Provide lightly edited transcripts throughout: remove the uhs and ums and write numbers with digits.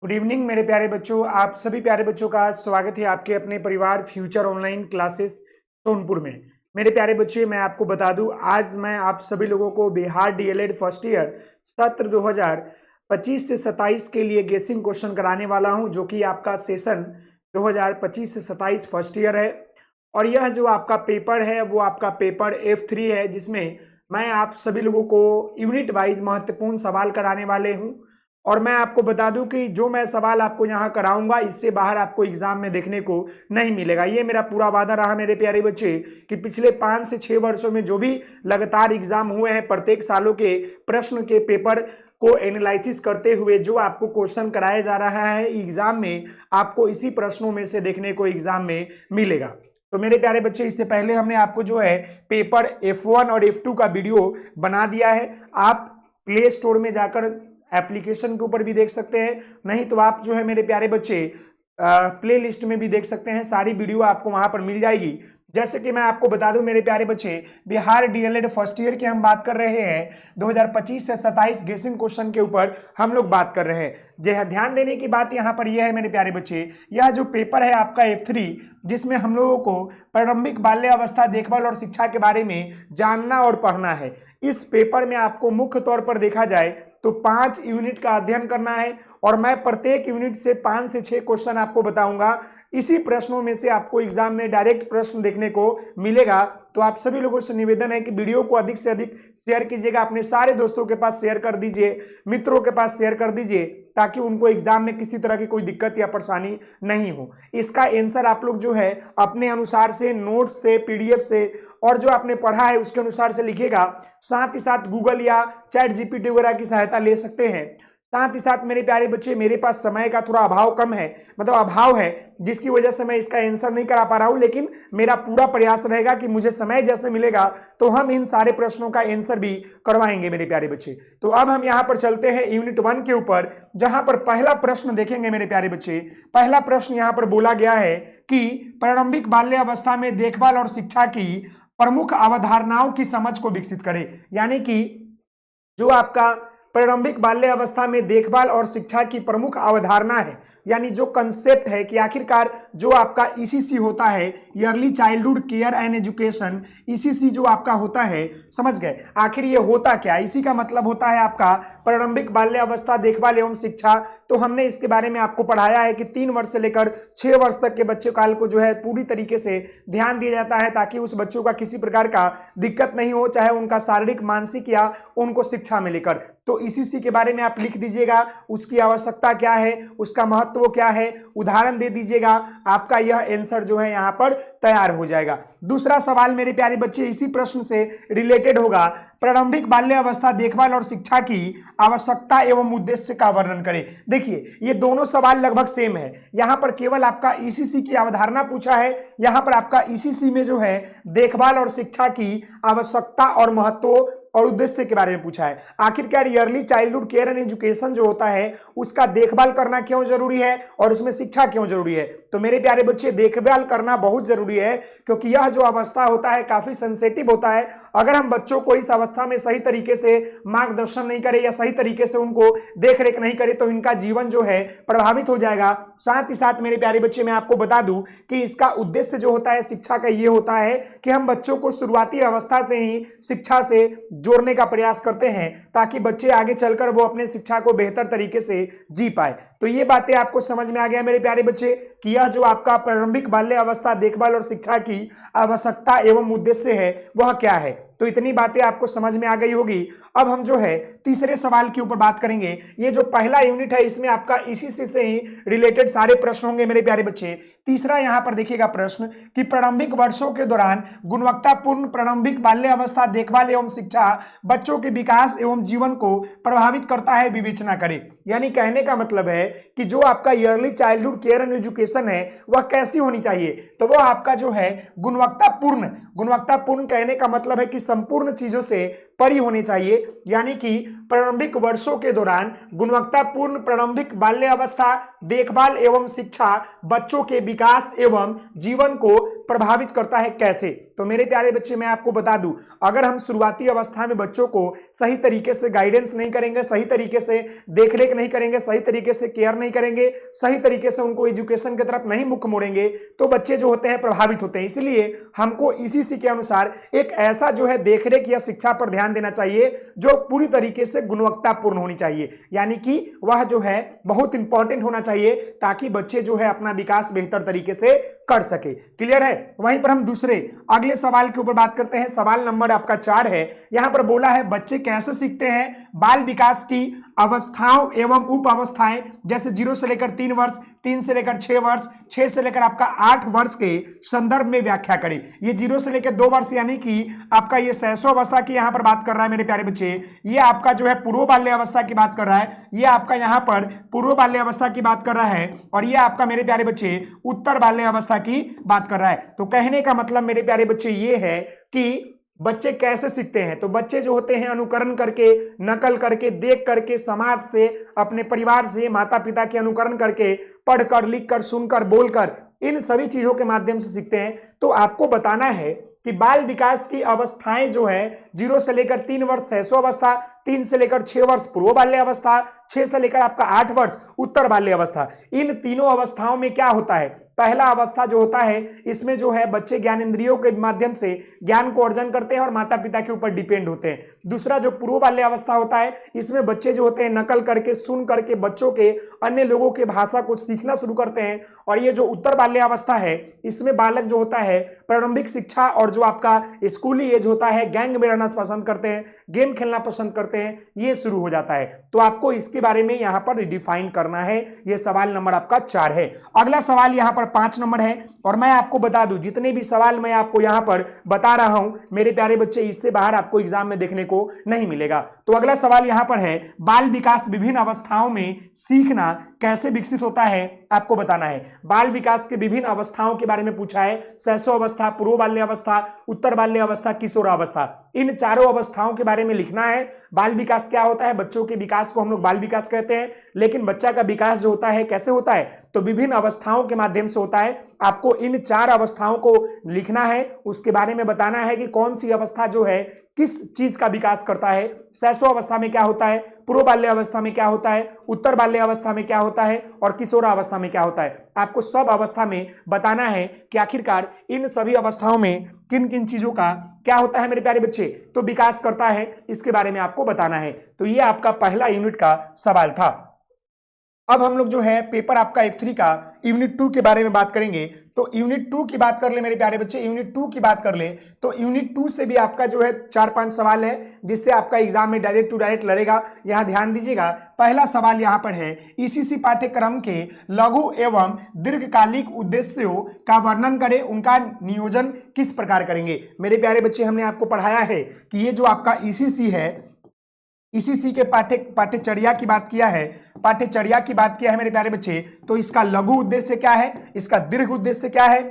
Good evening मेरे प्यारे बच्चों। आप सभी प्यारे बच्चों का स्वागत है आपके अपने परिवार फ्यूचर ऑनलाइन क्लासेस सोनपुर में। मेरे प्यारे बच्चे, मैं आपको बता दूं, आज मैं आप सभी लोगों को बिहार डीएलएड फर्स्ट ईयर सत्र 2025 से 27 के लिए गेसिंग क्वेश्चन कराने वाला हूं, जो कि आपका सेशन 2025 से 27 फर्स्ट ईयर है। और यह जो आपका पेपर है वो आपका पेपर F3 है, जिसमें मैं आप सभी लोगों को यूनिट वाइज महत्वपूर्ण सवाल कराने वाले हूं। और मैं आपको बता दूं कि जो मैं सवाल आपको यहाँ कराऊंगा, इससे बाहर आपको एग्जाम में देखने को नहीं मिलेगा। ये मेरा पूरा वादा रहा मेरे प्यारे बच्चे कि पिछले 5 से 6 वर्षों में जो भी लगातार एग्जाम हुए हैं, प्रत्येक सालों के प्रश्न के पेपर को एनालिसिस करते हुए जो आपको क्वेश्चन कराया जा रहा है एग्जाम में, आपको इसी प्रश्नों में से देखने को एग्जाम में मिलेगा। तो मेरे प्यारे बच्चे, इससे पहले हमने आपको जो है पेपर F1 और F2 का वीडियो बना दिया है। आप प्ले स्टोर में जाकर एप्लीकेशन के ऊपर भी देख सकते हैं, नहीं तो आप जो है मेरे प्यारे बच्चे प्ले लिस्ट में भी देख सकते हैं। सारी वीडियो आपको वहां पर मिल जाएगी। जैसे कि मैं आपको बता दूं मेरे प्यारे बच्चे, बिहार डीएलएड फर्स्ट ईयर की हम बात कर रहे हैं 2025 से 27 गेसिंग क्वेश्चन के ऊपर हम लोग बात कर रहे हैं। ध्यान देने की बात यहाँ पर यह है मेरे प्यारे बच्चे, यह जो पेपर है आपका F3, जिसमें हम लोगों को प्रारंभिक बाल्य अवस्था देखभाल और शिक्षा के बारे में जानना और पढ़ना है। इस पेपर में आपको मुख्य तौर पर देखा जाए तो 5 यूनिट का अध्ययन करना है और मैं प्रत्येक यूनिट से 5 से 6 क्वेश्चन आपको बताऊंगा। इसी प्रश्नों में से आपको एग्जाम में डायरेक्ट प्रश्न देखने को मिलेगा। तो आप सभी लोगों से निवेदन है कि वीडियो को अधिक से अधिक शेयर कीजिएगा, अपने सारे दोस्तों के पास शेयर कर दीजिए, मित्रों के पास शेयर कर दीजिए, ताकि उनको एग्जाम में किसी तरह की कोई दिक्कत या परेशानी नहीं हो। इसका आंसर आप लोग जो है अपने अनुसार से, नोट्स से, पीडीएफ से और जो आपने पढ़ा है उसके अनुसार से लिखिएगा। साथ ही साथ गूगल या चैट जीपीटी वगैरह की सहायता ले सकते हैं। साथ ही साथ मेरे प्यारे बच्चे, मेरे पास समय का थोड़ा अभाव है, जिसकी वजह से मैं इसका आंसर नहीं करा पा रहा हूं, लेकिन मेरा पूरा प्रयास रहेगा कि मुझे समय जैसे मिलेगा तो हम इन सारे प्रश्नों का आंसर भी करवाएंगे मेरे प्यारे बच्चे। तो अब हम यहां पर चलते हैं यूनिट 1 के ऊपर, जहां पर पहला प्रश्न देखेंगे मेरे प्यारे बच्चे। पहला प्रश्न यहां पर बोला गया है कि प्रारंभिक बाल्य अवस्था में देखभाल और शिक्षा की प्रमुख अवधारणाओं की समझ को विकसित करें। यानी कि जो आपका प्रारंभिक बाल्य अवस्था में देखभाल और शिक्षा की प्रमुख अवधारणा है, यानी जो कंसेप्ट है कि आखिरकार जो आपका ईसीसी होता है, yearly childhood care and education, ECC जो आपका होता है, समझ गए आखिर ये होता क्या। इसी का मतलब होता है आपका प्रारंभिक बाल्य अवस्था देखभाल एवं शिक्षा। तो हमने इसके बारे में आपको पढ़ाया है कि 3 वर्ष से लेकर 6 वर्ष तक के बच्चे काल को जो है पूरी तरीके से ध्यान दिया जाता है, ताकि उस बच्चों का किसी प्रकार का दिक्कत नहीं हो, चाहे उनका शारीरिक, मानसिक या उनको शिक्षा में लेकर। तो ईसीसी के बारे में आप लिख दीजिएगा, उसकी आवश्यकता क्या है, उसका महत्व क्या है, उदाहरण दे दीजिएगा, आपका यह आंसर जो है यहां पर तैयार हो जाएगा। दूसरा सवाल मेरे प्यारे बच्चे इसी प्रश्न से रिलेटेड होगा। प्रारंभिक बाल्य अवस्था देखभाल और शिक्षा की आवश्यकता एवं उद्देश्य का वर्णन करें। देखिए, ये दोनों सवाल लगभग सेम है। यहां पर केवल आपका ईसीसी की अवधारणा पूछा है, यहां पर आपका ईसीसी में जो है देखभाल और शिक्षा की आवश्यकता और महत्व और उद्देश्य के बारे में पूछा है। आखिरकार yearly childhood care and education जो होता है, उसका देखभाल करना क्यों जरूरी है और उसमें शिक्षा क्यों जरूरी है। तो मेरे प्यारे बच्चे, देखभाल करना बहुत जरूरी है, क्योंकि यह जो अवस्था होता है काफी सेंसिटिव होता है। अगर हम बच्चों को इस अवस्था में सही तरीके से मार्गदर्शन नहीं करें या सही तरीके से उनको देख रेख नहीं करें, तो इनका जीवन जो है प्रभावित हो जाएगा। साथ ही साथ मेरे प्यारे बच्चे, मैं आपको बता दूं कि इसका उद्देश्य जो होता है शिक्षा का, ये होता है कि हम बच्चों को शुरुआती अवस्था से ही शिक्षा से जोड़ने का प्रयास करते हैं, ताकि बच्चे आगे चलकर वो अपने शिक्षा को बेहतर तरीके से जी पाए। तो ये बातें आपको समझ में आ गया मेरे प्यारे बच्चे कि यह जो आपका प्रारंभिक बाल्य अवस्था देखभाल और शिक्षा की आवश्यकता एवं उद्देश्य है वह क्या है। तो इतनी बातें आपको समझ में आ गई होगी। अब हम जो है तीसरे सवाल के ऊपर बात करेंगे। ये जो पहला यूनिट है, इसमें आपका इसी से ही रिलेटेड सारे प्रश्न होंगे मेरे प्यारे बच्चे। तीसरा यहां पर देखिएगा प्रश्न कि प्रारंभिक वर्षों के दौरान गुणवत्तापूर्ण प्रारंभिक बाल्य अवस्था देखभाल एवं शिक्षा बच्चों के विकास एवं जीवन को प्रभावित करता है, विवेचना करें। यानी कहने का मतलब है कि जो आपका yearly childhood care and education है वह कैसी होनी चाहिए। तो वह आपका जो है गुणवत्तापूर्ण कहने का मतलब है कि संपूर्ण चीजों से परी होनी चाहिए, यानी कि प्रारंभिक वर्षों के दौरान गुणवत्तापूर्ण प्रारंभिक बाल्यावस्था देखभाल एवं शिक्षा बच्चों के विकास एवं जीवन को प्रभावित करता है। कैसे? तो मेरे प्यारे बच्चे, मैं आपको बता दूं, अगर हम शुरुआती अवस्था में बच्चों को सही तरीके से गाइडेंस नहीं करेंगे, सही तरीके से देखरेख नहीं करेंगे, सही तरीके से केयर नहीं करेंगे, सही तरीके से उनको एजुकेशन की तरफ नहीं मुख मोड़ेंगे, तो बच्चे जो होते हैं प्रभावित होते हैं। इसलिए हमको इसी के अनुसार एक ऐसा जो है देखरेख या शिक्षा पर ध्यान देना चाहिए जो पूरी तरीके से गुणवत्तापूर्ण होनी चाहिए, यानी कि वह जो है बहुत इंपॉर्टेंट होना चाहिए ताकि बच्चे जो है अपना विकास बेहतर तरीके से कर सके। क्लियर है? वहीं पर हम दूसरे अगले सवाल के ऊपर बात करते हैं। सवाल नंबर आपका 4 है। यहां पर बोला है बच्चे कैसे सीखते हैं? बाल विकास की अवस्थाओं एवं उप अवस्थाएं, जैसे 0 से लेकर 3 वर्ष, 3 से लेकर 6 वर्ष, 6 से लेकर आपका 8 वर्ष के संदर्भ में व्याख्या करें। ये 0 से लेकर 2 वर्ष यानी कि आपका ये शैशव अवस्था की यहां पर बात कर रहा है मेरे प्यारे बच्चे। ये आपका जो है पूर्व बाल्य अवस्था की बात कर रहा है, ये आपका यहां पर पूर्व बाल्य अवस्था की बात कर रहा है, और ये आपका मेरे प्यारे बच्चे उत्तर बाल्य अवस्था की बात कर रहा है। तो कहने का मतलब मेरे प्यारे बच्चे ये है कि बच्चे कैसे सीखते हैं? तो बच्चे जो होते हैं अनुकरण करके, नकल करके, देख करके, समाज से, अपने परिवार से, माता पिता के अनुकरण करके, पढ़कर, लिखकर, सुनकर, बोलकर, इन सभी चीजों के माध्यम से सीखते हैं। तो आपको बताना है कि बाल विकास की अवस्थाएं जो है 0 से लेकर 3 वर्ष शैशव अवस्था, 3 से लेकर 6 वर्ष पूर्व बाल्य अवस्था, 6 से लेकर आपका 8 वर्ष उत्तर बाल्य अवस्था। इन तीनों अवस्थाओं में क्या होता है? पहला अवस्था जो होता है इसमें जो है बच्चे ज्ञान इंद्रियों के माध्यम से ज्ञान को अर्जन करते हैं और माता पिता के ऊपर डिपेंड होते हैं। दूसरा जो पूर्व बाल्य अवस्था होता है इसमें बच्चे जो होते हैं नकल करके, सुन करके बच्चों के अन्य लोगों के भाषा को सीखना शुरू करते हैं। और ये जो उत्तर बाल्य अवस्था है इसमें बालक जो होता है प्रारंभिक शिक्षा और जो आपका स्कूली एज होता है, गैंग में रहना पसंद करते हैं, गेम खेलना पसंद करते हैं, ये शुरू हो जाता है। तो आपको इसके बारे में यहां पर डिफाइन करना है। ये सवाल नंबर आपका 4 है। अगला सवाल यहां पर 5 नंबर है, और मैं आपको बता दूं जितने भी सवाल मैं आपको यहां पर बता रहा हूं मेरे प्यारे बच्चे, इससे बाहर आपको एग्जाम में देखने को नहीं मिलेगा। तो अगला सवाल यहां पर है, बाल विकास विभिन्न अवस्थाओं में सीखना कैसे विकसित होता है? आपको बताना है। बाल विकास के विभिन्न अवस्थाओं के बारे में पूछा है, शैशव अवस्था, पूर्व बाल्य अवस्था, उत्तर बाल्य अवस्था, किशोरावस्था, इन चारों अवस्थाओं के बारे में लिखना है। बाल विकास क्या होता है? बच्चों के विकास को हम लोग बाल विकास कहते हैं, लेकिन बच्चा का विकास जो होता है कैसे होता है? तो विभिन्न अवस्थाओं के माध्यम से होता है। आपको इन 4 अवस्थाओं को लिखना है, उसके बारे में बताना है कि कौन सी अवस्था जो है किस चीज का विकास करता है। शैशव अवस्था में क्या होता है, पूर्व बाल्य अवस्था में क्या होता है, उत्तर बाल्य अवस्था में क्या होता है, और किशोरावस्था में क्या होता है। आपको सब अवस्था में बताना है कि आखिरकार इन सभी अवस्थाओं में किन किन चीजों का क्या होता है मेरे प्यारे बच्चे, तो विकास करता है, इसके बारे में आपको बताना है। तो ये आपका पहला यूनिट का सवाल था। अब हम लोग जो है पेपर आपका F3 का यूनिट 2 के बारे में बात करेंगे। तो यूनिट 2 की बात कर ले मेरे प्यारे बच्चे, यूनिट 2 की बात कर ले तो यूनिट 2 से भी आपका जो है 4-5 सवाल है जिससे आपका एग्जाम में डायरेक्ट टू डायरेक्ट लड़ेगा। यहां ध्यान दीजिएगा, पहला सवाल यहां पर है, ईसीसी पाठ्यक्रम के लघु एवं दीर्घकालिक उद्देश्यों का वर्णन करें, उनका नियोजन किस प्रकार करेंगे। मेरे प्यारे बच्चे, हमने आपको पढ़ाया है कि ये जो आपका ईसीसी है, ईसीसी के पाठ्यचर्या की बात किया है, पाठ्यचर्या की बात किया है मेरे प्यारे बच्चे। तो इसका लघु उद्देश्य क्या है, इसका दीर्घ उद्देश्य क्या है,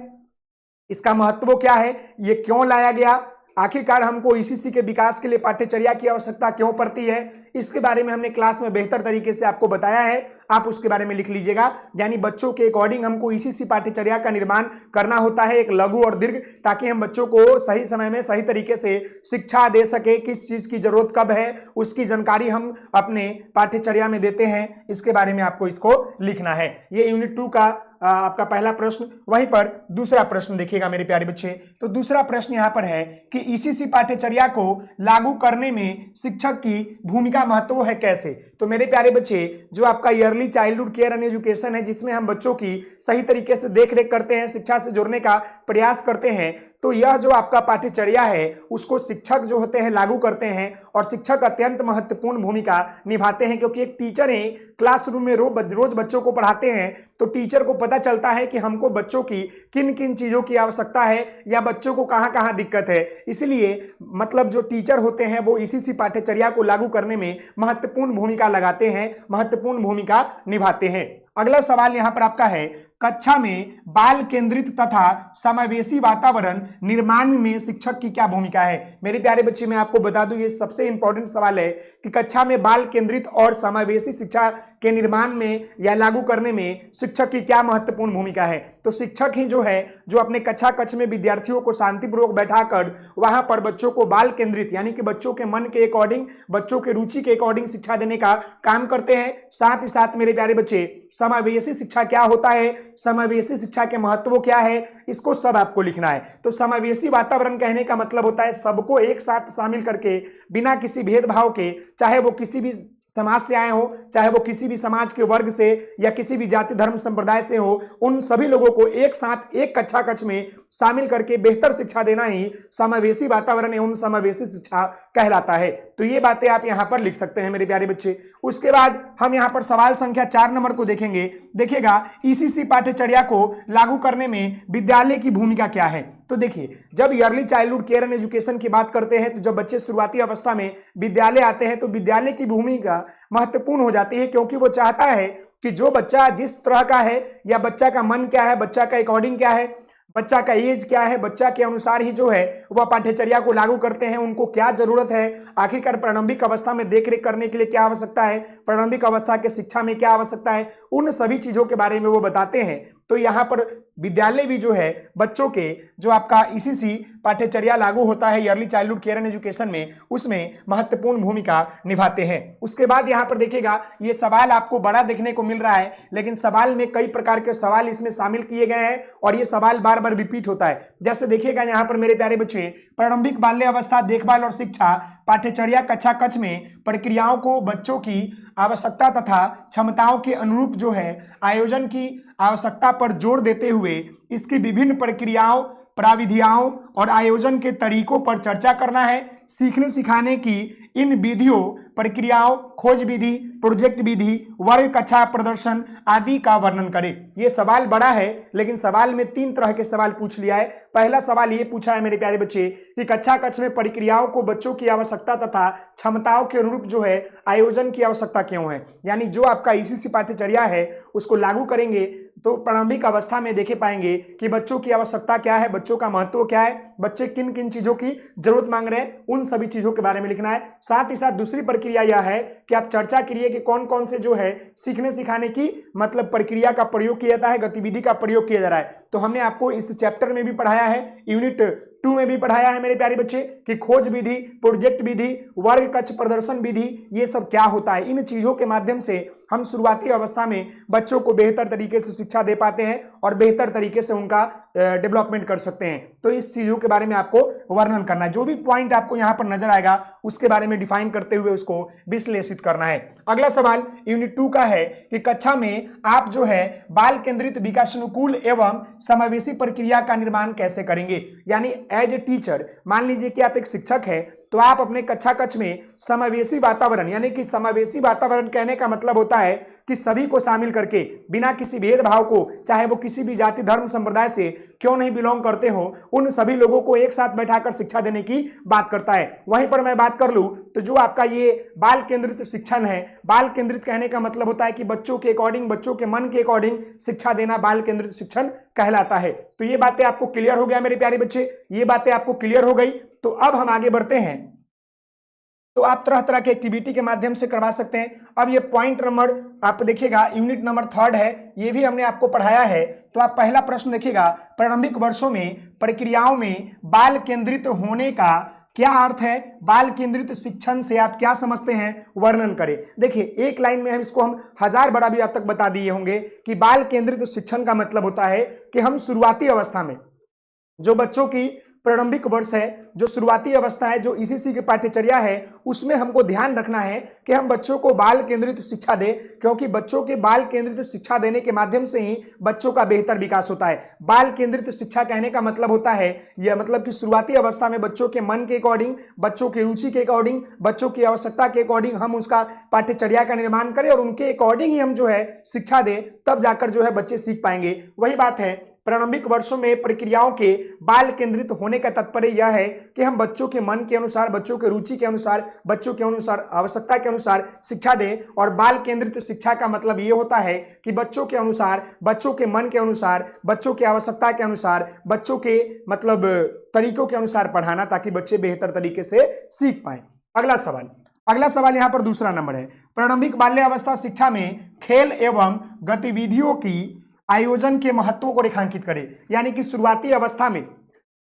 इसका महत्व क्या है, ये क्यों लाया गया, आखिरकार हमको ईसीसी के विकास के लिए पाठ्यचर्या की आवश्यकता क्यों पड़ती है, इसके बारे में हमने क्लास में बेहतर तरीके से आपको बताया है। आप उसके बारे में लिख लीजिएगा। यानी बच्चों के अकॉर्डिंग हमको ईसीसी पाठ्यचर्या का निर्माण करना होता है, एक लघु और दीर्घ, ताकि हम बच्चों को सही समय में सही तरीके से शिक्षा दे सके। किस चीज की जरूरत कब है उसकी जानकारी हम अपने पाठ्यचर्या में देते हैं, इसके बारे में आपको इसको लिखना है। ये यूनिट 2 का आपका पहला प्रश्न। वहीं पर दूसरा प्रश्न देखिएगा मेरे प्यारे बच्चे। तो दूसरा प्रश्न यहां पर है कि ईसीसी पाठ्यचर्या को लागू करने में शिक्षक की भूमिका महत्व है कैसे। तो मेरे प्यारे बच्चे, जो आपका yearly childhood care and education है, जिसमें हम बच्चों की सही तरीके से देख रेख करते हैं, शिक्षा से जोड़ने का प्रयास करते हैं, तो यह जो आपका पाठ्यचर्या है उसको शिक्षक जो होते हैं लागू करते हैं, और शिक्षक अत्यंत महत्वपूर्ण भूमिका निभाते हैं। क्योंकि एक टीचर है, क्लासरूम में रोज बच्चों को पढ़ाते हैं, तो टीचर को पता चलता है कि हमको बच्चों की किन किन चीजों की आवश्यकता है या बच्चों को कहां कहां दिक्कत है। इसलिए मतलब जो टीचर होते हैं वो ईसीसी पाठ्यचर्या को लागू करने में महत्वपूर्ण भूमिका लगाते हैं, महत्वपूर्ण भूमिका निभाते हैं। अगला सवाल यहां पर आपका है, कक्षा में बाल केंद्रित तथा समावेशी वातावरण निर्माण में शिक्षक की क्या भूमिका है। मेरे प्यारे बच्चे, मैं आपको बता दूं, ये सबसे इंपॉर्टेंट सवाल है कि कक्षा में बाल केंद्रित और समावेशी शिक्षा के निर्माण में या लागू करने में शिक्षक की क्या महत्वपूर्ण भूमिका है। तो शिक्षक ही जो है, जो अपने कक्षा कक्ष में विद्यार्थियों को शांतिपूर्वक बैठाकर वहां पर बच्चों को बाल केंद्रित यानी कि बच्चों के मन के अकॉर्डिंग, बच्चों के रुचि के अकॉर्डिंग शिक्षा देने का काम करते हैं। साथ ही साथ मेरे प्यारे बच्चे, समावेशी शिक्षा क्या होता है, समावेशी शिक्षा के महत्व क्या है, इसको सब आपको लिखना है। तो समावेशी वातावरण कहने का मतलब होता है सबको एक साथ शामिल करके बिना किसी भेदभाव के, चाहे वो किसी भी समाज से आए हो, चाहे वो किसी भी समाज के वर्ग से या किसी भी जाति धर्म संप्रदाय से हो, उन सभी लोगों को एक साथ एक कक्षा कक्ष में शामिल करके बेहतर शिक्षा देना ही समावेशी वातावरण एवं समावेशी शिक्षा कहलाता है। तो ये बातें आप यहां पर लिख सकते हैं मेरे प्यारे बच्चे। उसके बाद हम यहां पर सवाल संख्या 4 नंबर को देखेंगे। देखिएगा, ईसीसी पाठ्यचर्या को लागू करने में विद्यालय की भूमिका क्या है। तो देखिए, जब early childhood care and education की बात करते हैं, तो जब बच्चे शुरुआती अवस्था में विद्यालय आते हैं तो विद्यालय की भूमिका महत्वपूर्ण हो जाती है, क्योंकि वो चाहता है कि जो बच्चा जिस तरह का है या बच्चा का मन क्या है, बच्चा का अकॉर्डिंग क्या है, बच्चा का एज क्या है, बच्चा के अनुसार ही जो है वह पाठ्यचर्या को लागू करते हैं। उनको क्या जरूरत है, आखिरकार प्रारंभिक अवस्था में देखरेख करने के लिए क्या आवश्यकता है, प्रारंभिक अवस्था के शिक्षा में क्या आवश्यकता है, उन सभी चीजों के बारे में वो बताते हैं। तो यहाँ पर विद्यालय भी जो है बच्चों के, जो आपका ईसीसी पाठ्यचर्या लागू होता है early childhood care and education में, उसमें महत्वपूर्ण भूमिका निभाते हैं। उसके बाद यहाँ पर देखिएगा, ये सवाल आपको बड़ा देखने को मिल रहा है, लेकिन सवाल में कई प्रकार के सवाल इसमें शामिल किए गए हैं और ये सवाल बार बार रिपीट होता है। जैसे देखिएगा यहाँ पर मेरे प्यारे बच्चे, प्रारंभिक बाल्य अवस्था देखभाल और शिक्षा पाठ्यचर्या कक्षा कक्ष में प्रक्रियाओं को बच्चों की आवश्यकता तथा क्षमताओं के अनुरूप जो है आयोजन की आवश्यकता पर जोर देते हुए इसकी विभिन्न प्रक्रियाओं, प्राविधियाओं और आयोजन के तरीकों पर चर्चा करना है। सीखने सिखाने की इन विधियों, प्रक्रियाओं, खोज विधि, प्रोजेक्ट विधि, वर्ग कक्षा प्रदर्शन आदि का वर्णन करें। ये सवाल बड़ा है, लेकिन सवाल में 3 तरह के सवाल पूछ लिया है। पहला सवाल ये पूछा है मेरे प्यारे बच्चे कि कक्षा कक्ष में प्रक्रियाओं को बच्चों की आवश्यकता तथा क्षमताओं के अनुरूप जो है आयोजन की आवश्यकता क्यों है। यानी जो आपका ईसीसी पाठ्यचर्या है उसको लागू करेंगे तो प्रारंभिक अवस्था में देखे पाएंगे कि बच्चों की आवश्यकता क्या है, बच्चों का महत्व क्या है, बच्चे किन किन चीजों की जरूरत मांग रहे हैं, उन सभी चीजों के बारे में लिखना है। साथ ही साथ दूसरी प्रक्रिया यह है कि आप चर्चा करिए कि कौन कौन से जो है सीखने सिखाने की मतलब प्रक्रिया का प्रयोग किया जाता है, गतिविधि का प्रयोग किया जा रहा है। तो हमने आपको इस चैप्टर में भी पढ़ाया है, यूनिट 2 में भी पढ़ाया है मेरे प्यारे बच्चे कि खोज विधि, प्रोजेक्ट विधि, वर्ग कक्ष प्रदर्शन विधि, ये सब क्या होता है। इन चीजों के माध्यम से हम शुरुआती अवस्था में बच्चों को बेहतर तरीके से शिक्षा दे पाते हैं और बेहतर तरीके से उनका डेवलपमेंट कर सकते हैं। तो इस चीजों के बारे में आपको वर्णन करना है। जो भी पॉइंट आपको यहाँ पर नजर आएगा उसके बारे में डिफाइन करते हुए उसको विश्लेषित करना है। अगला सवाल यूनिट 2 का है कि कक्षा में आप जो है बाल केंद्रित विकासानुकूल एवं समावेशी प्रक्रिया का निर्माण कैसे करेंगे। यानी एज ए टीचर, मान लीजिए कि आप एक शिक्षक है, तो आप अपने कक्षा कक्ष में समावेशी वातावरण, यानी कि समावेशी वातावरण कहने का मतलब होता है कि सभी को शामिल करके बिना किसी भेदभाव को, चाहे वो किसी भी जाति धर्म संप्रदाय से क्यों नहीं बिलोंग करते हो, उन सभी लोगों को एक साथ बैठाकर शिक्षा देने की बात करता है। वहीं पर मैं बात कर लूं तो जो आपका ये बाल केंद्रित शिक्षण है, बाल केंद्रित कहने का मतलब होता है कि बच्चों के अकॉर्डिंग, बच्चों के मन के अकॉर्डिंग शिक्षा देना बाल केंद्रित शिक्षण कहलाता है। तो ये बातें आपको क्लियर हो गया मेरे प्यारे बच्चे, ये बातें आपको क्लियर हो गई। तो अब हम आगे बढ़ते हैं। तो आप तरह तरह के एक्टिविटी के माध्यम से करवा सकते हैं। अब ये पॉइंट नंबर आप देखिएगा, यूनिट नंबर 3 है, ये भी हमने आपको पढ़ाया है। तो आप पहला प्रश्न देखिएगा, प्रारंभिक वर्षों में प्रक्रियाओं में बाल केंद्रित होने का क्या अर्थ है, बाल केंद्रित शिक्षण से आप क्या समझते हैं, वर्णन करें। देखिए, एक लाइन में हम इसको 1000 बार अभी अब तक बता दिए होंगे कि बाल केंद्रित शिक्षण का मतलब होता है कि हम शुरुआती अवस्था में जो बच्चों की प्रारंभिक वर्ष है, जो शुरुआती अवस्था है, जो ईसीसी की पाठ्यचर्या है, उसमें हमको ध्यान रखना है कि हम बच्चों को बाल केंद्रित शिक्षा दें, क्योंकि बच्चों के बाल केंद्रित शिक्षा देने के माध्यम से ही बच्चों का बेहतर विकास होता है। बाल केंद्रित शिक्षा कहने का मतलब होता है यह मतलब कि शुरुआती अवस्था में बच्चों के मन के अकॉर्डिंग, बच्चों की रुचि के अकॉर्डिंग, बच्चों की आवश्यकता के अकॉर्डिंग हम उसका पाठ्यचर्या का निर्माण करें और उनके अकॉर्डिंग ही हम जो है शिक्षा दें, तब जाकर जो है बच्चे सीख पाएंगे। वही बात है प्रारंभिक वर्षों में प्रक्रियाओं के बाल केंद्रित होने का तात्पर्य यह है कि हम बच्चों के मन के अनुसार, बच्चों के रुचि के अनुसार, बच्चों के अनुसार, आवश्यकता के अनुसार शिक्षा दें। और बाल केंद्रित शिक्षा का मतलब ये होता है कि बच्चों के अनुसार, बच्चों के मन के अनुसार, बच्चों की आवश्यकता के अनुसार, बच्चों के मतलब तरीकों के अनुसार पढ़ाना, ताकि बच्चे बेहतर तरीके से सीख पाए। अगला सवाल यहां पर दूसरा नंबर है, प्रारंभिक बाल्यावस्था शिक्षा में खेल एवं गतिविधियों की आयोजन के महत्व को रेखांकित करें। यानी कि शुरुआती अवस्था में,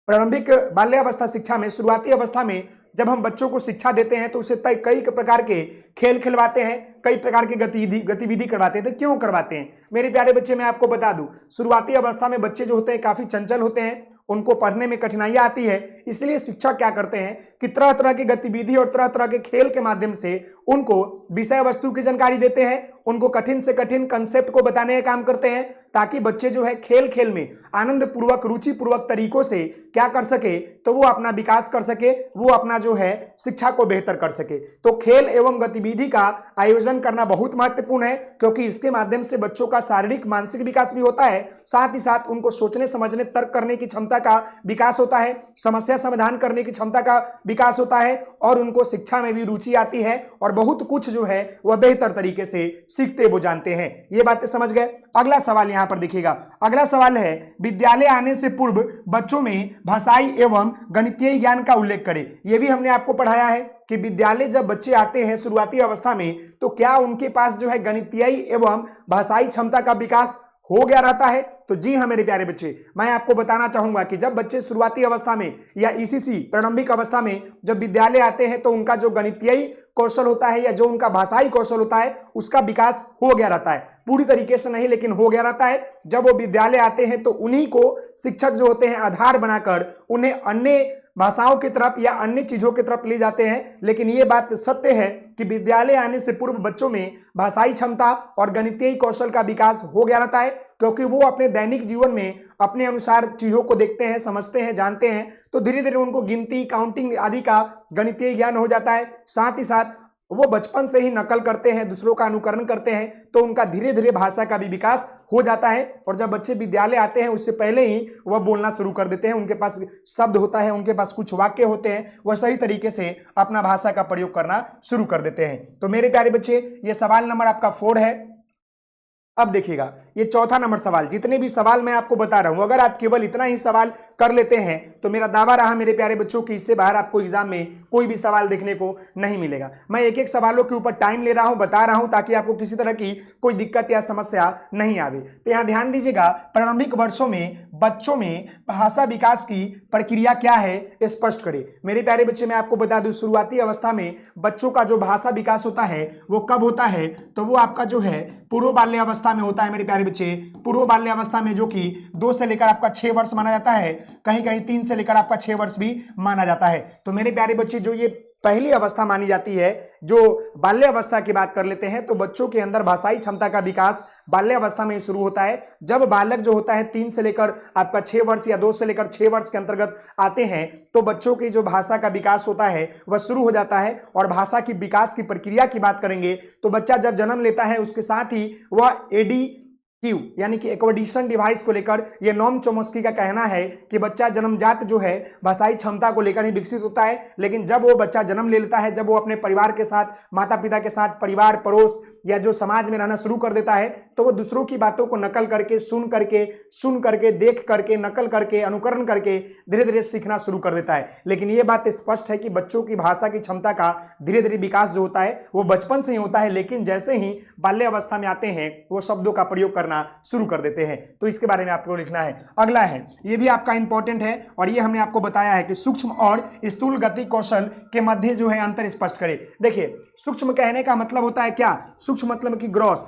प्रारंभिक बाल्यावस्था शिक्षा में शुरुआती अवस्था में जब हम बच्चों को शिक्षा देते हैं तो उसे कई प्रकार के खेल खिलवाते हैं, कई प्रकार की गतिविधि करवाते हैं। तो क्यों करवाते हैं मेरे प्यारे बच्चे, मैं आपको बता दूं, शुरुआती अवस्था में बच्चे जो होते हैं काफी चंचल होते हैं, उनको पढ़ने में कठिनाइयां आती है। इसलिए शिक्षक क्या करते हैं कि तरह तरह की गतिविधि और तरह तरह के खेल के माध्यम से उनको विषय वस्तु की जानकारी देते हैं, उनको कठिन से कठिन कंसेप्ट को बताने का काम करते हैं, ताकि बच्चे जो है खेल खेल में आनंद पूर्वक, रुचि पूर्वक तरीकों से क्या कर सके, तो वो अपना विकास कर सके, वो अपना जो है शिक्षा को बेहतर कर सके। तो खेल एवं गतिविधि का आयोजन करना बहुत महत्वपूर्ण है, क्योंकि इसके माध्यम से बच्चों का शारीरिक मानसिक विकास भी होता है, साथ ही साथ उनको सोचने समझने तर्क करने की क्षमता का विकास होता है, समस्या समाधान करने की क्षमता का विकास होता है, और उनको शिक्षा में भी रुचि आती है, और बहुत कुछ जो है वह बेहतर तरीके से सीखते वो जानते हैं। ये बातें समझ गए। अगला सवाल यहां पर देखिएगा, अगला सवाल है, विद्यालय आने से पूर्व बच्चों में भाषाई एवं गणितीय ज्ञान का उल्लेख करें। यह भी हमने आपको पढ़ाया है कि विद्यालय जब बच्चे आते हैं शुरुआती अवस्था में, तो क्या उनके पास जो है गणितीय एवं भाषाई क्षमता का विकास हो गया रहता है। तो जी हाँ मेरे प्यारे बच्चे, मैं आपको बताना चाहूंगा कि जब बच्चे शुरुआती अवस्था में या ईसीसी प्रारंभिक अवस्था में जब विद्यालय आते हैं, तो उनका जो गणितीय कौशल होता है या जो उनका भाषाई कौशल होता है, उसका विकास हो गया रहता है। पूरी तरीके से नहीं, लेकिन हो गया रहता है। जब वो विद्यालय आते हैं तो उन्हीं को शिक्षक जो होते हैं आधार बनाकर उन्हें अन्य भाषाओं की तरफ या अन्य चीजों की तरफ ले जाते हैं। लेकिन ये बात सत्य है कि विद्यालय आने से पूर्व बच्चों में भाषाई क्षमता और गणितीय कौशल का विकास हो गया रहता है, क्योंकि वो अपने दैनिक जीवन में अपने अनुसार चीजों को देखते हैं, समझते हैं, जानते हैं। तो धीरे धीरे उनको गिनती, काउंटिंग आदि का गणितीय ज्ञान हो जाता है। साथ ही साथ वो बचपन से ही नकल करते हैं, दूसरों का अनुकरण करते हैं, तो उनका धीरे धीरे भाषा का भी विकास हो जाता है। और जब बच्चे विद्यालय आते हैं उससे पहले ही वह बोलना शुरू कर देते हैं, उनके पास शब्द होता है, उनके पास कुछ वाक्य होते हैं, वह सही तरीके से अपना भाषा का प्रयोग करना शुरू कर देते हैं। तो मेरे प्यारे बच्चे, ये सवाल नंबर आपका 4 है। अब देखिएगा, ये चौथा नंबर सवाल, जितने भी सवाल मैं आपको बता रहा हूं, अगर आप केवल इतना ही सवाल कर लेते हैं तो मेरा दावा रहा मेरे प्यारे बच्चों कि इससे बाहर आपको एग्जाम में कोई भी सवाल देखने को नहीं मिलेगा। मैं एक एक सवालों के ऊपर टाइम ले रहा हूं, बता रहा हूं, ताकि आपको किसी तरह की कोई दिक्कत या समस्या नहीं आवे। तो यहां ध्यान दीजिएगा, प्रारंभिक वर्षों में बच्चों में भाषा विकास की प्रक्रिया क्या है, स्पष्ट करें। मेरे प्यारे बच्चे, मैं आपको बता दूं, शुरुआती अवस्था में बच्चों का जो भाषा विकास होता है वो कब होता है, तो वो आपका जो है पूर्व बाल्यावस्था में होता है। मेरे प्यारे बच्चे, पूर्व बाल्यावस्था में, जो कि 2 से लेकर आपका 6 वर्ष माना जाता है, कहीं कहीं 3 से लेकर आपका 6 वर्ष भी माना जाता है। तो मेरे प्यारे बच्चे, जो ये पहली अवस्था मानी जाती है, जो बाल्यावस्था की बात कर लेते हैं, तो बच्चों के अंदर भाषाई क्षमता का विकास बाल्यावस्था में शुरू होता है। जब बालक जो होता है 3 से लेकर आपका 6 वर्ष या 2 से लेकर 6 वर्ष के अंतर्गत आते हैं, तो बच्चों की जो भाषा का विकास होता है वह शुरू हो जाता है। और भाषा की विकास की प्रक्रिया की बात करेंगे तो बच्चा जब जन्म लेता है उसके साथ ही वह एडीक्यू यानी कि एक्विजिशन डिवाइस को लेकर, यह नॉम चोम्स्की का कहना है कि बच्चा जन्मजात जो है भाषाई क्षमता को लेकर ही विकसित होता है। लेकिन जब वो बच्चा जन्म ले लेता है, जब वो अपने परिवार के साथ, माता पिता के साथ, परिवार, पड़ोस या जो समाज में रहना शुरू कर देता है, तो वो दूसरों की बातों को नकल करके, सुन करके, देख करके, नकल करके, अनुकरण करके धीरे धीरे सीखना शुरू कर देता है। लेकिन ये बात स्पष्ट है कि बच्चों की भाषा की क्षमता का धीरे धीरे विकास जो होता है वो बचपन से ही होता है, लेकिन जैसे ही बाल्यावस्था में आते हैं वो शब्दों का प्रयोग करना शुरू कर देते हैं। तो इसके बारे में आपको लिखना है। अगला है, ये भी आपका इंपॉर्टेंट है, और ये हमने आपको बताया है कि सूक्ष्म और स्थूल गति कौशल के मध्य जो है अंतर स्पष्ट करें। देखिए, सूक्ष्म कहने का मतलब होता है क्या, सूक्ष्म मतलब कि ग्रॉस,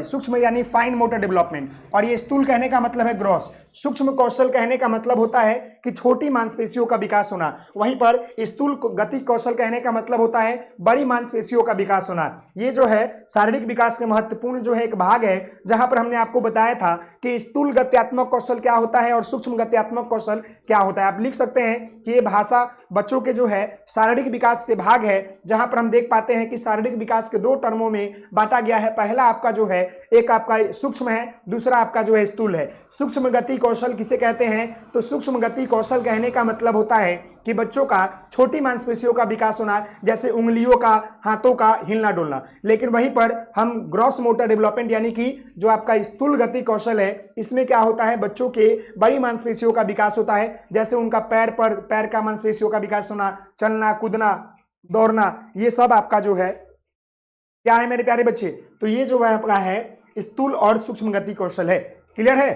सूक्ष्म यानी फाइन मोटर डेवलपमेंट, और ये स्थूल कहने का मतलब है ग्रॉस। सूक्ष्म कौशल कहने का मतलब होता है कि छोटी मांसपेशियों का विकास होना, वहीं पर स्थूल गति कौशल कहने का मतलब होता है बड़ी मांसपेशियों का विकास होना। ये जो है शारीरिक विकास के महत्वपूर्ण जो है एक भाग है, जहां जहां पर हमने आपको बताया था कि स्थूल गत्यात्मक कौशल क्या होता है और सूक्ष्म गत्यात्मक कौशल क्या होता है। आप लिख सकते हैं कि ये भाषा बच्चों के जो है शारीरिक विकास के भाग है, जहां पर हम देख पाते हैं कि शारीरिक विकास के 2 टर्मों में बांटा गया है। पहला आपका जो है एक आपका सूक्ष्म है, दूसरा आपका जो है स्थूल है। सूक्ष्म गति कौशल किसे कहते हैं? तो सूक्ष्म गति कौशल कहने का मतलब होता है कि बच्चों का छोटी मांसपेशियों का विकास होना, जैसे उंगलियों का, हाथों का हिलना डुलना। लेकिन वहीं पर हम ग्रॉस मोटर डेवलपमेंट यानी कि जो आपका स्थूल गति कौशल है, इसमें क्या होता है, बच्चों के बड़ी मांसपेशियों का विकास होता है, जैसे उनका पैर का मांसपेशियों का विकास होना, चलना, कूदना, दौड़ना, ये सब आपका जो है क्या है मेरे प्यारे बच्चे? तो ये जो है आपका है स्थूल और सूक्ष्म गति कौशल है। क्लियर है?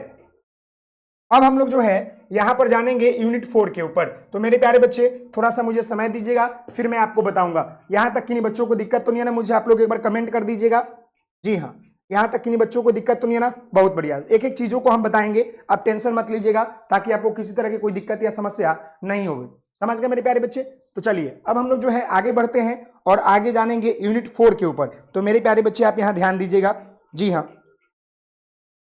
अब हम लोग जो है यहां पर जानेंगे यूनिट 4 के ऊपर। तो मेरे प्यारे बच्चे थोड़ा सा मुझे समय दीजिएगा, फिर मैं आपको बताऊंगा। यहां तक कि नहीं बच्चों को दिक्कत तो नहीं है ना? मुझे आप लोग एक बार कमेंट कर दीजिएगा। जी हाँ, यहां तक कि नहीं बच्चों को दिक्कत तो नहीं है ना? बहुत बढ़िया। एक एक चीजों को हम बताएंगे, आप टेंशन मत लीजिएगा, ताकि आपको किसी तरह की कोई दिक्कत या समस्या नहीं होगी। समझ गए मेरे प्यारे बच्चे? तो चलिए अब हम लोग जो है आगे बढ़ते हैं और आगे जानेंगे यूनिट 4 के ऊपर। तो मेरे प्यारे बच्चे आप यहाँ ध्यान दीजिएगा। जी हाँ,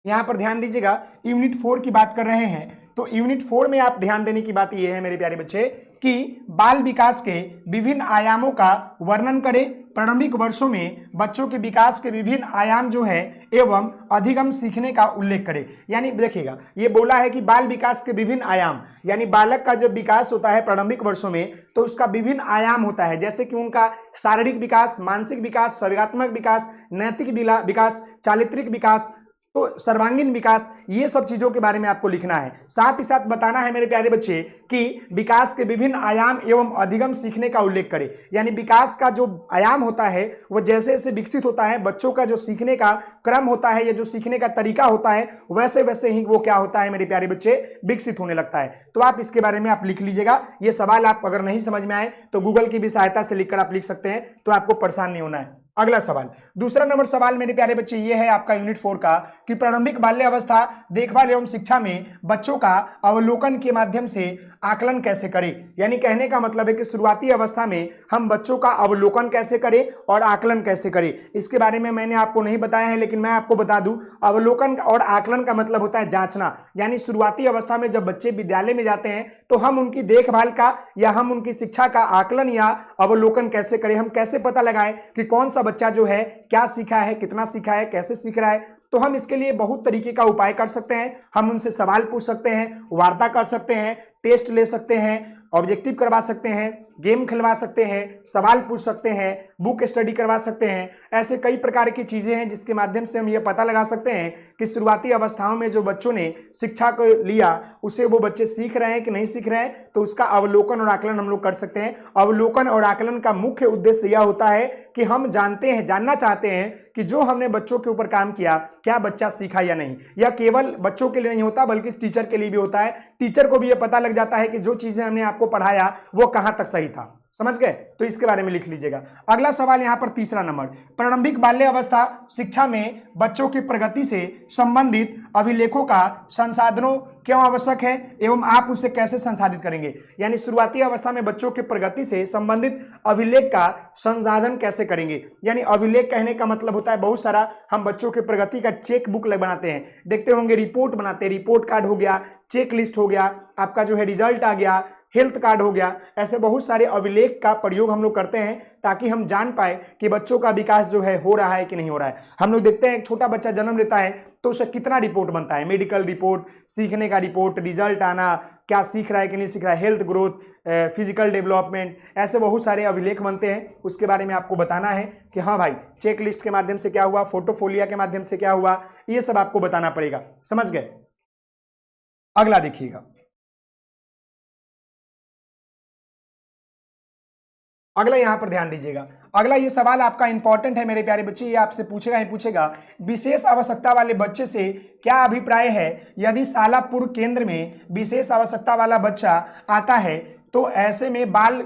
यहां पर ध्यान दीजिएगा, यूनिट 4 की बात कर रहे हैं। तो यूनिट 4 में आप ध्यान देने की बात यह है मेरे प्यारे बच्चे कि बाल विकास के विभिन्न आयामों का वर्णन करें। प्रारंभिक वर्षों में बच्चों के विकास के विभिन्न आयाम जो है एवं अधिगम सीखने का उल्लेख करें। यानी देखिएगा, ये बोला है कि बाल विकास के विभिन्न आयाम, यानी बालक का जब विकास होता है प्रारंभिक वर्षों में, तो उसका विभिन्न आयाम होता है, जैसे कि उनका शारीरिक विकास, मानसिक विकास, सर्गात्मक विकास, नैतिक विकास, चारित्रिक विकास, तो सर्वांगीण विकास, ये सब चीजों के बारे में आपको लिखना है। साथ ही साथ बताना है मेरे प्यारे बच्चे कि विकास के विभिन्न आयाम एवं अधिगम सीखने का उल्लेख करें। यानी विकास का जो आयाम होता है वो जैसे जैसे विकसित होता है, बच्चों का जो सीखने का क्रम होता है या जो सीखने का तरीका होता है, वैसे वैसे ही वो क्या होता है मेरे प्यारे बच्चे, विकसित होने लगता है। तो आप इसके बारे में आप लिख लीजिएगा। ये सवाल आप अगर नहीं समझ में आए तो गूगल की भी सहायता से लिखकर आप लिख सकते हैं, तो आपको परेशान नहीं होना है। अगला सवाल, दूसरा नंबर सवाल मेरे प्यारे बच्चे ये है आपका यूनिट 4 का कि प्रारंभिक बाल्यावस्था देखभाल एवं शिक्षा में बच्चों का अवलोकन के माध्यम से आकलन कैसे करें। यानी कहने का मतलब है कि शुरुआती अवस्था में हम बच्चों का अवलोकन कैसे करें और आकलन कैसे करें। इसके बारे में मैंने आपको नहीं बताया है, लेकिन मैं आपको बता दूं, अवलोकन और आकलन का मतलब होता है जांचना। यानी शुरुआती अवस्था में जब बच्चे विद्यालय में जाते हैं तो हम उनकी देखभाल का या हम उनकी शिक्षा का आकलन या अवलोकन कैसे करें, हम कैसे पता लगाएं कि कौन सा बच्चा जो है क्या सीखा है, कितना सीखा है, कैसे सीख रहा है। तो हम इसके लिए बहुत तरीके का उपाय कर सकते हैं। हम उनसे सवाल पूछ सकते हैं, वार्ता कर सकते हैं, टेस्ट ले सकते हैं, ऑब्जेक्टिव करवा सकते हैं, गेम खिलवा सकते हैं, सवाल पूछ सकते हैं, बुक स्टडी करवा सकते हैं। ऐसे कई प्रकार की चीजें हैं जिसके माध्यम से हम ये पता लगा सकते हैं कि शुरुआती अवस्थाओं में जो बच्चों ने शिक्षा को लिया उसे वो बच्चे सीख रहे हैं कि नहीं सीख रहे हैं। तो उसका अवलोकन और आकलन हम लोग कर सकते हैं। अवलोकन और आकलन का मुख्य उद्देश्य यह होता है कि हम जानना चाहते हैं कि जो हमने बच्चों के ऊपर काम किया, क्या बच्चा सीखा या नहीं। यह केवल बच्चों के लिए नहीं होता बल्कि टीचर के लिए भी होता है। टीचर को भी यह पता लग जाता है कि जो चीजें हमने आपको पढ़ाया वो कहां तक सही था। समझ गए? तो इसके बारे में लिख लीजिएगा। अगला सवाल यहां पर तीसरा नंबर, प्रारंभिक बाल्यावस्था शिक्षा में बच्चों की प्रगति से संबंधित अभिलेखों का संसाधनों क्यों आवश्यक है एवं आप उसे कैसे संसाधित करेंगे। यानी शुरुआती अवस्था में बच्चों की प्रगति से संबंधित अभिलेख का संसाधन कैसे करेंगे। यानी अभिलेख कहने का मतलब होता है बहुत सारा, हम बच्चों की प्रगति का चेक बुक बनाते हैं, देखते होंगे, रिपोर्ट बनाते हैं, रिपोर्ट कार्ड हो गया, चेक लिस्ट हो गया, आपका जो है रिजल्ट आ गया, हेल्थ कार्ड हो गया। ऐसे बहुत सारे अभिलेख का प्रयोग हम लोग करते हैं ताकि हम जान पाए कि बच्चों का विकास जो है हो रहा है कि नहीं हो रहा है। हम लोग देखते हैं एक छोटा बच्चा जन्म लेता है तो उसे कितना रिपोर्ट बनता है, मेडिकल रिपोर्ट, सीखने का रिपोर्ट, रिजल्ट आना, क्या सीख रहा है कि नहीं सीख रहा है, हेल्थ ग्रोथ, फिजिकल डेवलपमेंट, ऐसे बहुत सारे अभिलेख बनते हैं। उसके बारे में आपको बताना है कि हाँ भाई चेक लिस्ट के माध्यम से क्या हुआ, फोटोफोलिया के माध्यम से क्या हुआ, ये सब आपको बताना पड़ेगा। समझ गए? अगला देखिएगा, अगला यहां पर ध्यान दीजिएगा। अगला ये सवाल आपका इंपॉर्टेंट है मेरे प्यारे बच्चे, ये आपसे पूछेगा ही पूछेगा, विशेष आवश्यकता वाले बच्चे से क्या अभिप्राय है। यदि शाला पूर्व केंद्र में विशेष आवश्यकता वाला बच्चा आता है तो ऐसे में बाल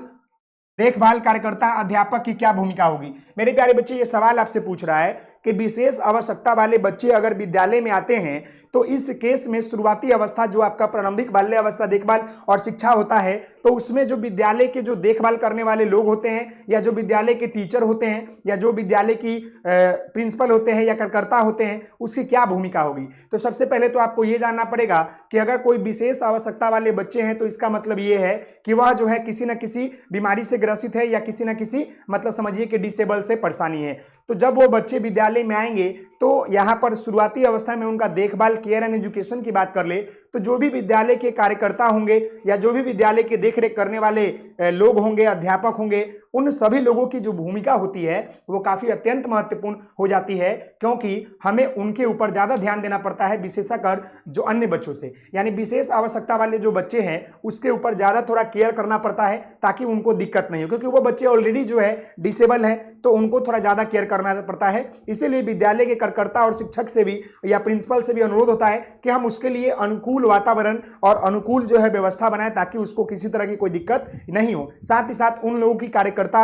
देखभाल कार्यकर्ता अध्यापक की क्या भूमिका होगी। मेरे प्यारे बच्चे ये सवाल आपसे पूछ रहा है कि विशेष आवश्यकता वाले बच्चे अगर विद्यालय में आते हैं तो इस केस में शुरुआती अवस्था जो आपका प्रारंभिक बाल्य अवस्था देखभाल और शिक्षा होता है, तो उसमें जो विद्यालय के जो देखभाल करने वाले लोग होते हैं या जो विद्यालय के टीचर होते हैं या जो विद्यालय की प्रिंसिपल होते हैं या कार्यकर्ता होते हैं, उसकी क्या भूमिका होगी। तो सबसे पहले तो आपको यह जानना पड़ेगा कि अगर कोई विशेष आवश्यकता वाले बच्चे हैं तो इसका मतलब ये है कि वह जो है किसी न किसी बीमारी से ग्रसित है या किसी न किसी मतलब समझिए कि डिसेबल से परेशानी है। तो जब वो बच्चे विद्यालय में आएंगे तो यहाँ पर शुरुआती अवस्था में उनका देखभाल केयर एंड एजुकेशन की बात कर ले तो जो भी विद्यालय के कार्यकर्ता होंगे या जो भी विद्यालय के देखरेख करने वाले लोग होंगे, अध्यापक होंगे, उन सभी लोगों की जो भूमिका होती है वो काफी अत्यंत महत्वपूर्ण हो जाती है, क्योंकि हमें उनके ऊपर ज्यादा ध्यान देना पड़ता है विशेषकर जो अन्य बच्चों से, यानी विशेष आवश्यकता वाले जो बच्चे हैं उसके ऊपर ज्यादा थोड़ा केयर करना पड़ता है ताकि उनको दिक्कत नहीं हो, क्योंकि वो बच्चे ऑलरेडी जो है डिसेबल है तो उनको थोड़ा ज्यादा केयर करना पड़ता है। इसीलिए विद्यालय के कार्यकर्ता और शिक्षक से भी या प्रिंसिपल से भी अनुरोध होता है कि हम उसके लिए अनुकूल वातावरण और अनुकूल जो है व्यवस्था बनाएं ताकि उसको किसी तरह की कोई दिक्कत नहीं हो। साथ ही साथ उन लोगों की कार्यकर्ता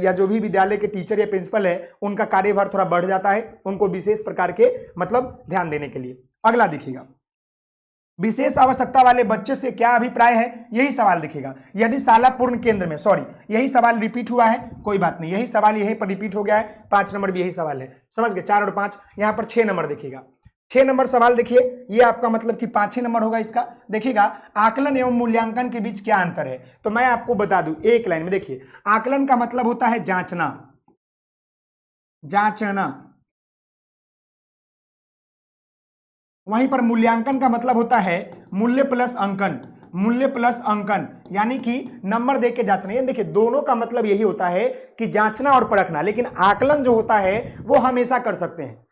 या जो भी विद्यालय के टीचर या प्रिंसिपल है उनका कार्यभार थोड़ा बढ़ जाता है उनको विशेष प्रकार के मतलब ध्यान देने के लिए। अगला देखिएगा, विशेष आवश्यकता वाले बच्चे से क्या अभिप्राय है, यही सवाल दिखेगा। यदि शाला पूर्ण केंद्र में, सॉरी यही सवाल रिपीट हुआ है, कोई बात नहीं, यही सवाल यहीं पर रिपीट हो गया है, 5 नंबर भी यही सवाल है, समझ गए। 4 और 5, यहाँ पर 6 नंबर देखिएगा। 6 नंबर सवाल देखिए, ये आपका मतलब कि 5 नंबर होगा इसका। देखिएगा, आकलन एवं मूल्यांकन के बीच क्या अंतर है, तो मैं आपको बता दूं एक लाइन में। देखिए, आकलन का मतलब होता है जांचना, जांचना, वहीं पर मूल्यांकन का मतलब होता है मूल्य प्लस अंकन, मूल्य प्लस अंकन, यानी कि नंबर देके जांचना। ये देखिए दोनों का मतलब यही होता है कि जांचना और परखना, लेकिन आकलन जो होता है वो हमेशा कर सकते हैं।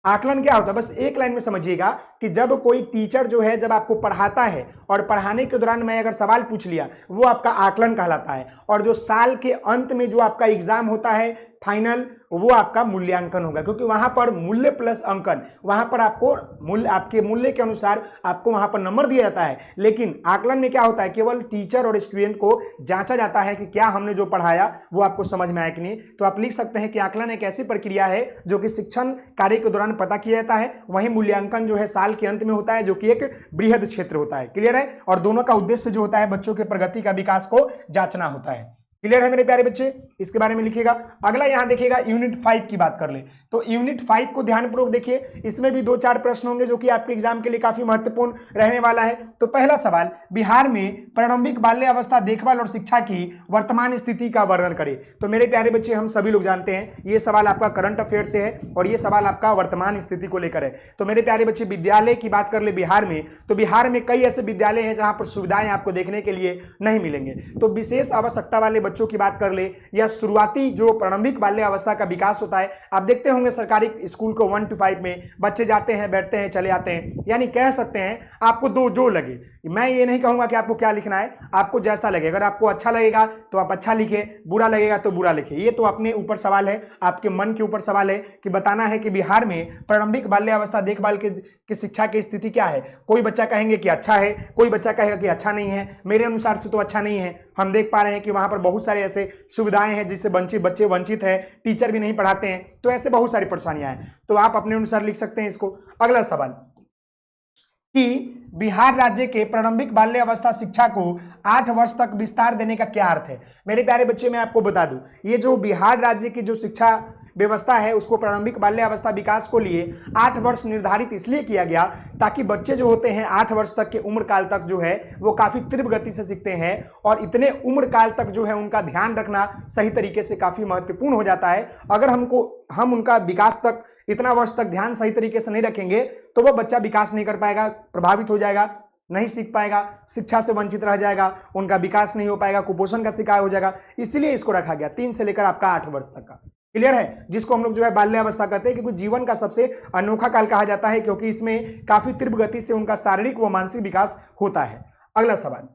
आकलन क्या होता है, बस एक लाइन में समझिएगा कि जब कोई टीचर जो है जब आपको पढ़ाता है और पढ़ाने के दौरान मैं अगर सवाल पूछ लिया वो आपका आकलन कहलाता है, और जो साल के अंत में जो आपका एग्जाम होता है फाइनल, वो आपका मूल्यांकन होगा, क्योंकि वहां पर मूल्य प्लस अंकन, वहां पर आपको मूल्य, आपके मूल्य के अनुसार आपको वहां पर नंबर दिया जाता है। लेकिन आकलन में क्या होता है, केवल टीचर और स्टूडेंट को जांचा जाता है कि क्या हमने जो पढ़ाया वो आपको समझ में आया कि नहीं। तो आप लिख सकते हैं कि आकलन एक ऐसी प्रक्रिया है जो कि शिक्षण कार्य के दौरान पता किया जाता है, वहीं मूल्यांकन जो है साल के अंत में होता है, जो कि एक बृहद क्षेत्र होता है। क्लियर है, और दोनों का उद्देश्य जो होता है बच्चों के प्रगति का, विकास को जांचना होता है। क्लियर है मेरे प्यारे बच्चे, इसके बारे में लिखिएगा। अगला यहां देखिएगा यूनिट 5 की बात कर ले, तो यूनिट 5 को ध्यानपूर्वक देखिए, इसमें भी 2-4 प्रश्न होंगे जो कि आपके एग्जाम के लिए काफी महत्वपूर्ण रहने वाला है। तो पहला सवाल, बिहार में प्रारंभिक बाल्य अवस्था देखभाल और शिक्षा की वर्तमान स्थिति का वर्णन करें। तो मेरे प्यारे बच्चे, हम सभी लोग जानते हैं ये सवाल आपका करंट अफेयर से है और ये सवाल आपका वर्तमान स्थिति को लेकर है। तो मेरे प्यारे बच्चे, विद्यालय की बात कर ले बिहार में, तो बिहार में कई ऐसे विद्यालय हैं जहां पर सुविधाएं आपको देखने के लिए नहीं मिलेंगे। तो विशेष आवश्यकता वाले बच्चों की बात कर ले या शुरुआती जो प्रारंभिक बाल्य अवस्था का विकास होता है, आप देखते होंगे सरकारी स्कूल को 1 to 5 में बच्चे जाते हैं, बैठते हैं, चले आते हैं, यानी कह सकते हैं आपको दो जो लगे। मैं ये नहीं कहूंगा कि आपको क्या लिखना है, आपको जैसा लगे। अगर आपको अच्छा लगेगा तो आप अच्छा लिखे, बुरा लगेगा तो बुरा लिखे। ये तो अपने ऊपर सवाल है, आपके मन के ऊपर सवाल है कि बताना है कि बिहार में प्रारंभिक बाल्य अवस्था देखभाल की शिक्षा की स्थिति क्या है। कोई बच्चा कहेंगे कि अच्छा है, कोई बच्चा कहेगा कि अच्छा नहीं है। मेरे अनुसार से तो अच्छा नहीं है। हम देख पा रहे हैं कि वहां पर बहुत सारे ऐसे सुविधाएं हैं जिससे बच्चे वंचित है, टीचर भी नहीं पढ़ाते हैं, तो ऐसे बहुत सारी परेशानियां हैं। तो आप अपने अनुसार लिख सकते हैं इसको। अगला सवाल कि बिहार राज्य के प्रारंभिक बाल्य अवस्था शिक्षा को 8 वर्ष तक विस्तार देने का क्या अर्थ है। मेरे प्यारे बच्चे, मैं आपको बता दूं, ये जो बिहार राज्य की जो शिक्षा व्यवस्था है उसको प्रारंभिक बाल्य अवस्था विकास को लिए 8 वर्ष निर्धारित इसलिए किया गया ताकि बच्चे जो होते हैं 8 वर्ष तक के उम्र काल तक जो है वो काफी तीव्र गति से सीखते हैं, और इतने उम्र काल तक जो है उनका ध्यान रखना सही तरीके से काफी महत्वपूर्ण हो जाता है। अगर हम उनका विकास तक इतना वर्ष तक ध्यान सही तरीके से नहीं रखेंगे तो वह बच्चा विकास नहीं कर पाएगा, प्रभावित हो जाएगा, नहीं सीख पाएगा, शिक्षा से वंचित रह जाएगा, उनका विकास नहीं हो पाएगा, कुपोषण का शिकार हो जाएगा। इसलिए इसको रखा गया 3 से लेकर आपका 8 वर्ष तक का। क्लियर है, जिसको हम लोग जो है बाल्यावस्था कहते हैं, क्योंकि जीवन का सबसे अनोखा काल कहा जाता है, क्योंकि इसमें काफी तीव्र गति से उनका शारीरिक व मानसिक विकास होता है। अगला सवाल,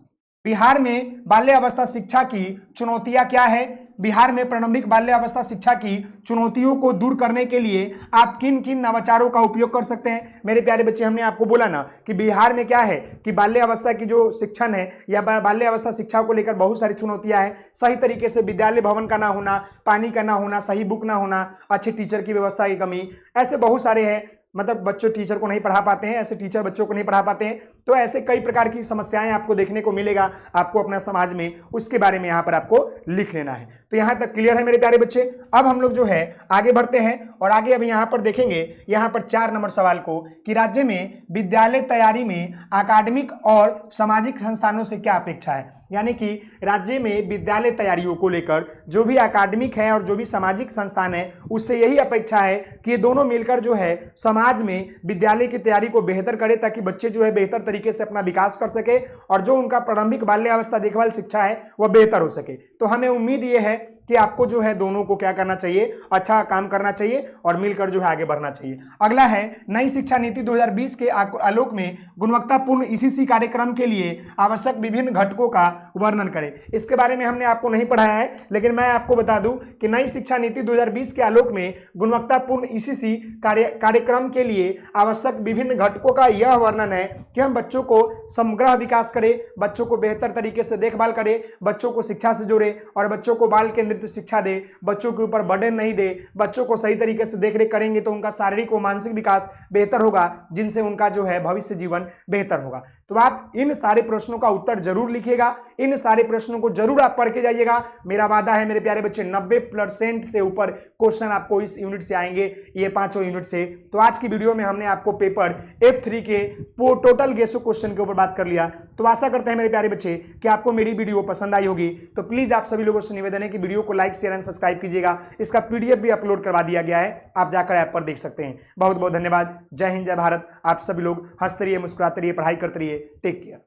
बिहार में बाल्यावस्था शिक्षा की चुनौतियां क्या है। बिहार में प्रारंभिक बाल्यावस्था शिक्षा की चुनौतियों को दूर करने के लिए आप किन किन नवाचारों का उपयोग कर सकते हैं। मेरे प्यारे बच्चे, हमने आपको बोला ना कि बिहार में क्या है कि बाल्यावस्था की जो शिक्षण है या बाल्यावस्था शिक्षा को लेकर बहुत सारी चुनौतियां हैं। सही तरीके से विद्यालय भवन का ना होना, पानी का ना होना, सही बुक ना होना, अच्छे टीचर की व्यवस्था की कमी, ऐसे बहुत सारे हैं। मतलब बच्चों टीचर को नहीं पढ़ा पाते हैं, ऐसे टीचर बच्चों को नहीं पढ़ा पाते हैं। तो ऐसे कई प्रकार की समस्याएं आपको देखने को मिलेगा आपको अपना समाज में, उसके बारे में यहाँ पर आपको लिख लेना है। तो यहाँ तक क्लियर है मेरे प्यारे बच्चे। अब हम लोग जो है आगे बढ़ते हैं और आगे अभी यहाँ पर देखेंगे यहाँ पर 4 नंबर सवाल को कि राज्य में विद्यालय तैयारी में अकादमिक और सामाजिक संस्थानों से क्या अपेक्षा है। यानी कि राज्य में विद्यालय तैयारियों को लेकर जो भी अकादमिक है और जो भी सामाजिक संस्थान है उससे यही अपेक्षा है कि ये दोनों मिलकर जो है समाज में विद्यालय की तैयारी को बेहतर करे, ताकि बच्चे जो है बेहतर तरीके से अपना विकास कर सके और जो उनका प्रारंभिक बाल्यावस्था देखभाल शिक्षा है वह बेहतर हो सके। तो हमें उम्मीद ये है कि आपको जो है दोनों को क्या करना चाहिए, अच्छा काम करना चाहिए और मिलकर जो है आगे बढ़ना चाहिए। अगला है नई शिक्षा नीति 2020 के आलोक में गुणवत्तापूर्ण ईसीसी कार्यक्रम के लिए आवश्यक विभिन्न घटकों का वर्णन करें। इसके बारे में हमने आपको नहीं पढ़ाया है, लेकिन मैं आपको बता दूं कि नई शिक्षा नीति 2020 के आलोक में गुणवत्तापूर्ण ईसीसी कार्यक्रम के लिए आवश्यक विभिन्न घटकों का यह वर्णन है कि हम बच्चों को समग्र विकास करें, बच्चों को बेहतर तरीके से देखभाल करें, बच्चों को शिक्षा से जोड़े और बच्चों को बाल केंद्रित शिक्षा दे, बच्चों के ऊपर बर्डन नहीं दे। बच्चों को सही तरीके से देखरेख करेंगे तो उनका शारीरिक और मानसिक विकास बेहतर होगा, जिनसे उनका जो है भविष्य जीवन बेहतर होगा। तो आप इन सारे प्रश्नों का उत्तर जरूर लिखिएगा, इन सारे प्रश्नों को जरूर आप पढ़ के जाइएगा। मेरा वादा है मेरे प्यारे बच्चे 90% से ऊपर क्वेश्चन आपको इस यूनिट से आएंगे, ये 5 यूनिट से। तो आज की वीडियो में हमने आपको पेपर F3 के टोटल गेसो क्वेश्चन के ऊपर बात कर लिया। तो आशा करते हैं मेरे प्यारे बच्चे कि आपको मेरी वीडियो पसंद आई होगी। तो प्लीज आप सभी लोगों से निवेदन है कि वीडियो को लाइक शेयर एंड सब्सक्राइब कीजिएगा। इसका PDF भी अपलोड करवा दिया गया है, आप जाकर ऐप पर देख सकते हैं। बहुत बहुत धन्यवाद। जय हिंद, जय भारत। आप सभी लोग हंसते रहिए, मुस्कुराते रहिए, पढ़ाई करते रहिए। Take care.